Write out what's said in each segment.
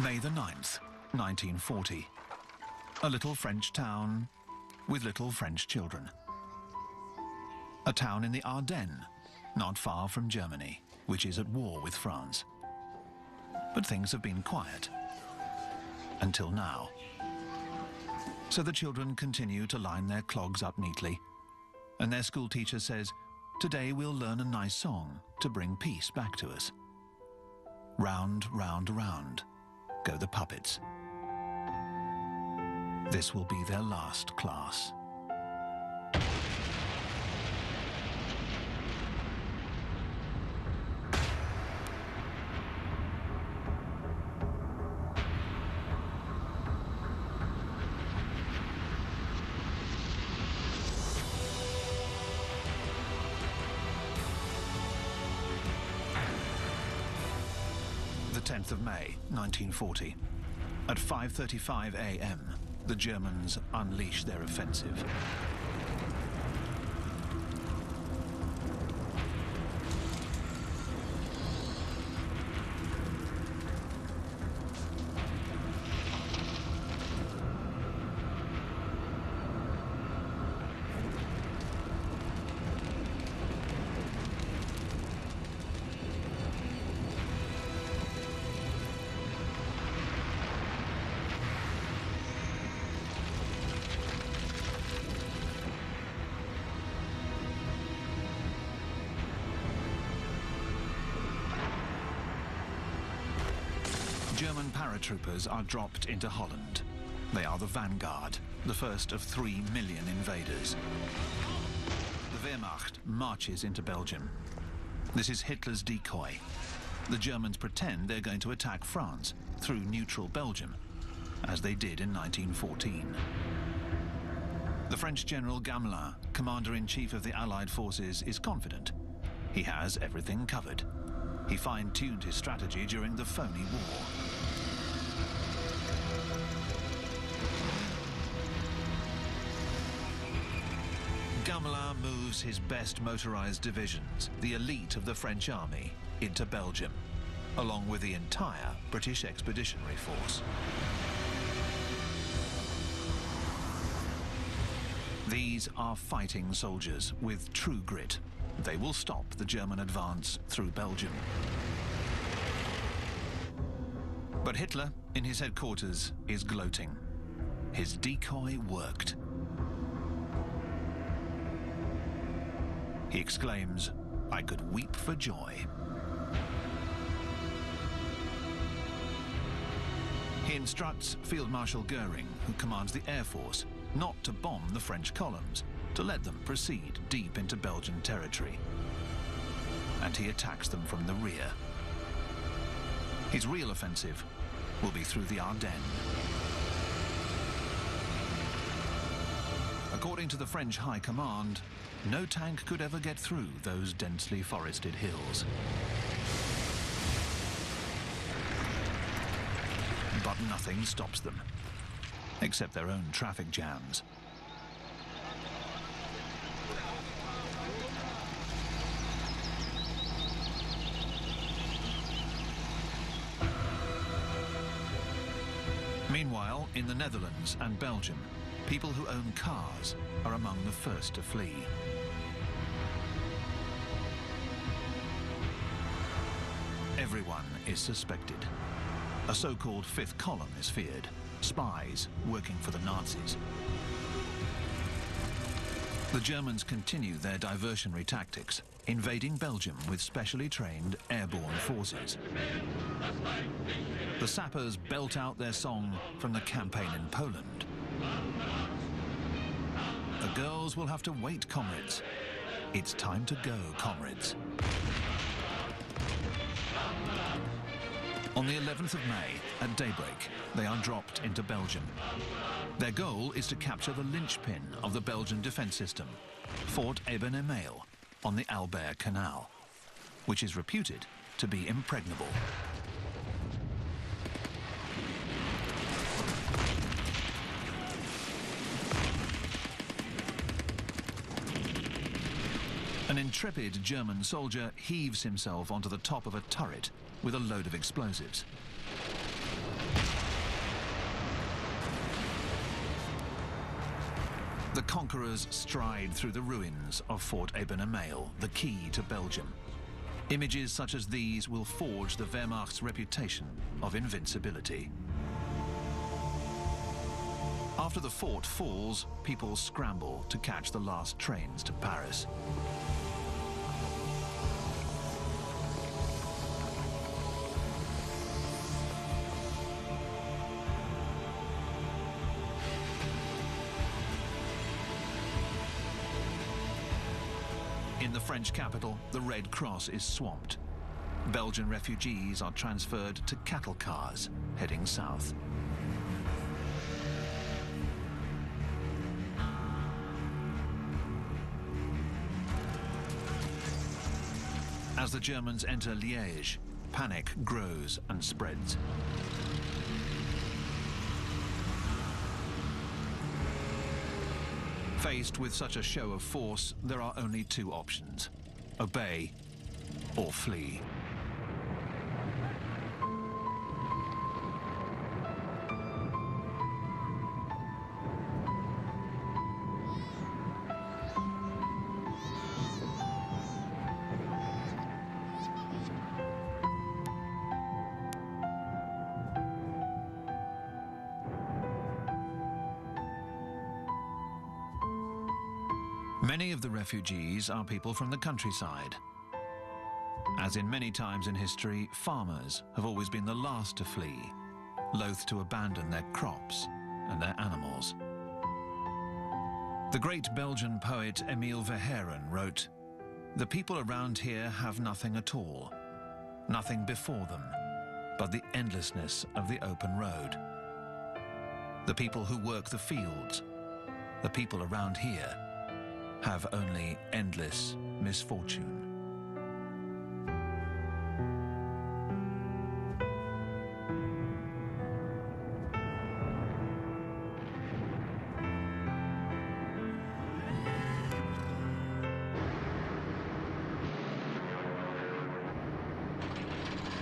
May the 9th, 1940. A little French town with little French children. A town in the Ardennes, not far from Germany, which is at war with France. But things have been quiet. Until now. So the children continue to line their clogs up neatly. And their school teacher says, "Today we'll learn a nice song to bring peace back to us." Round, round, round go the puppets. This will be their last class. The 10th of May, 1940. At 5:35 a.m., the Germans unleash their offensive. German paratroopers are dropped into Holland. They are the vanguard, the first of 3 million invaders. The Wehrmacht marches into Belgium. This is Hitler's decoy. The Germans pretend they're going to attack France through neutral Belgium, as they did in 1914. The French General Gamelin, Commander-in-Chief of the Allied forces, is confident. He has everything covered. He fine-tuned his strategy during the phony war. Gamelin moves his best motorized divisions, the elite of the French army, into Belgium, along with the entire British Expeditionary Force. These are fighting soldiers with true grit. They will stop the German advance through Belgium. But Hitler, in his headquarters, is gloating. His decoy worked. He exclaims, "I could weep for joy." He instructs Field Marshal Goering, who commands the Air Force, not to bomb the French columns, to let them proceed deep into Belgian territory. And he attacks them from the rear. His real offensive will be through the Ardennes. According to the French High Command, no tank could ever get through those densely forested hills. But nothing stops them, except their own traffic jams. Meanwhile, in the Netherlands and Belgium, people who own cars are among the first to flee. Everyone is suspected. A so-called fifth column is feared, spies working for the Nazis. The Germans continue their diversionary tactics, invading Belgium with specially trained airborne forces. The sappers belt out their song from the campaign in Poland. The girls will have to wait, comrades. It's time to go, comrades. On the 11th of May, at daybreak, they are dropped into Belgium. Their goal is to capture the linchpin of the Belgian defense system, Fort Eben-Emael, on the Albert Canal, which is reputed to be impregnable. An intrepid German soldier heaves himself onto the top of a turret with a load of explosives. The conquerors stride through the ruins of Fort Ebenemeil, the key to Belgium. Images such as these will forge the Wehrmacht's reputation of invincibility. After the fort falls, people scramble to catch the last trains to Paris. In the French capital, the Red Cross is swamped. Belgian refugees are transferred to cattle cars heading south. As the Germans enter Liège, panic grows and spreads. Faced with such a show of force, there are only two options: obey or flee. Many of the refugees are people from the countryside. As in many times in history, farmers have always been the last to flee, loath to abandon their crops and their animals. The great Belgian poet Emile Verhaeren wrote, "The people around here have nothing at all, nothing before them, but the endlessness of the open road. The people who work the fields, the people around here, have only endless misfortune."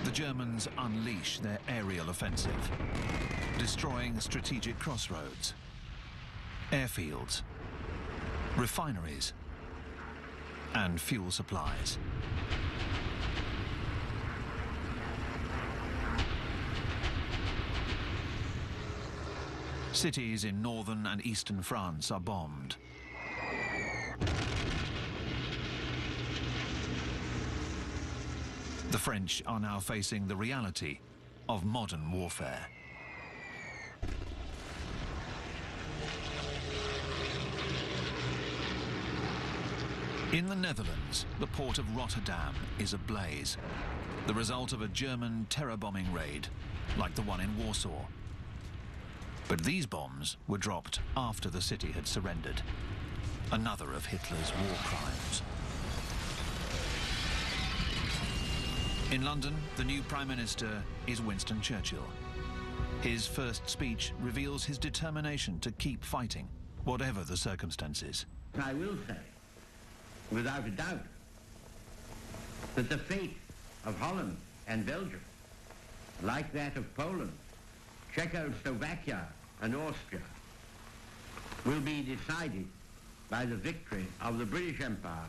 The Germans unleash their aerial offensive, destroying strategic crossroads, airfields, refineries, and fuel supplies. Cities in northern and eastern France are bombed. The French are now facing the reality of modern warfare. In the Netherlands, the port of Rotterdam is ablaze, the result of a German terror bombing raid, like the one in Warsaw. But these bombs were dropped after the city had surrendered, another of Hitler's war crimes. In London, the new Prime Minister is Winston Churchill. His first speech reveals his determination to keep fighting, whatever the circumstances. I will say, without a doubt, that the fate of Holland and Belgium, like that of Poland, Czechoslovakia and Austria, will be decided by the victory of the British Empire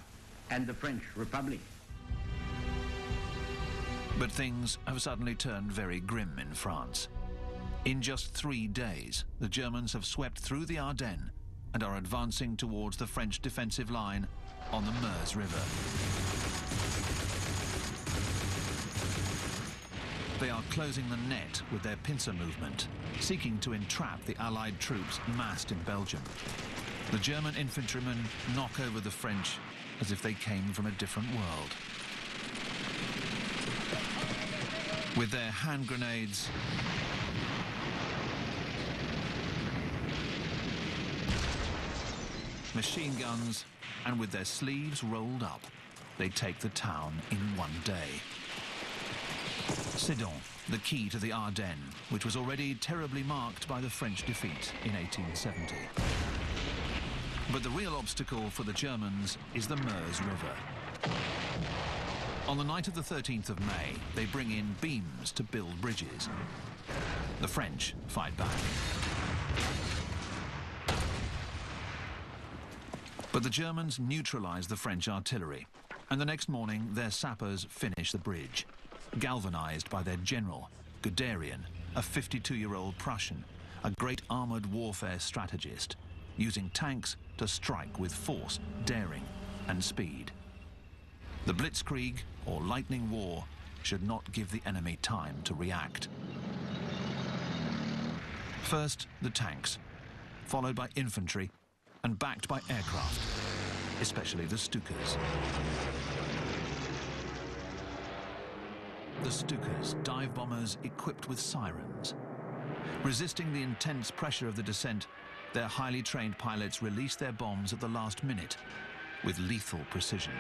and the French Republic. But things have suddenly turned very grim in France. In just 3 days, the Germans have swept through the Ardennes and are advancing towards the French defensive line on the Meuse River. They are closing the net with their pincer movement, seeking to entrap the Allied troops massed in Belgium. The German infantrymen knock over the French as if they came from a different world. With their hand grenades, machine guns, and with their sleeves rolled up, they take the town in 1 day. Sedan, the key to the Ardennes, which was already terribly marked by the French defeat in 1870. But the real obstacle for the Germans is the Meuse River. On the night of the 13th of May, they bring in beams to build bridges. The French fight back. But the Germans neutralized the French artillery, and the next morning their sappers finished the bridge, galvanized by their general, Guderian, a 52-year-old Prussian, a great armored warfare strategist, using tanks to strike with force, daring, and speed. The Blitzkrieg, or lightning war, should not give the enemy time to react. First, the tanks, followed by infantry, and backed by aircraft, especially the Stukas. The Stukas, dive bombers equipped with sirens. Resisting the intense pressure of the descent, their highly trained pilots released their bombs at the last minute with lethal precision.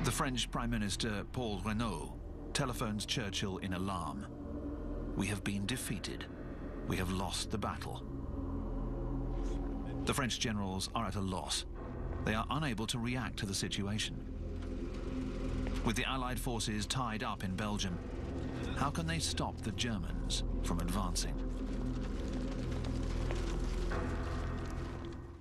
The French Prime Minister Paul Reynaud telephones Churchill in alarm. "We have been defeated. We have lost the battle." The French generals are at a loss. They are unable to react to the situation. With the Allied forces tied up in Belgium, how can they stop the Germans from advancing?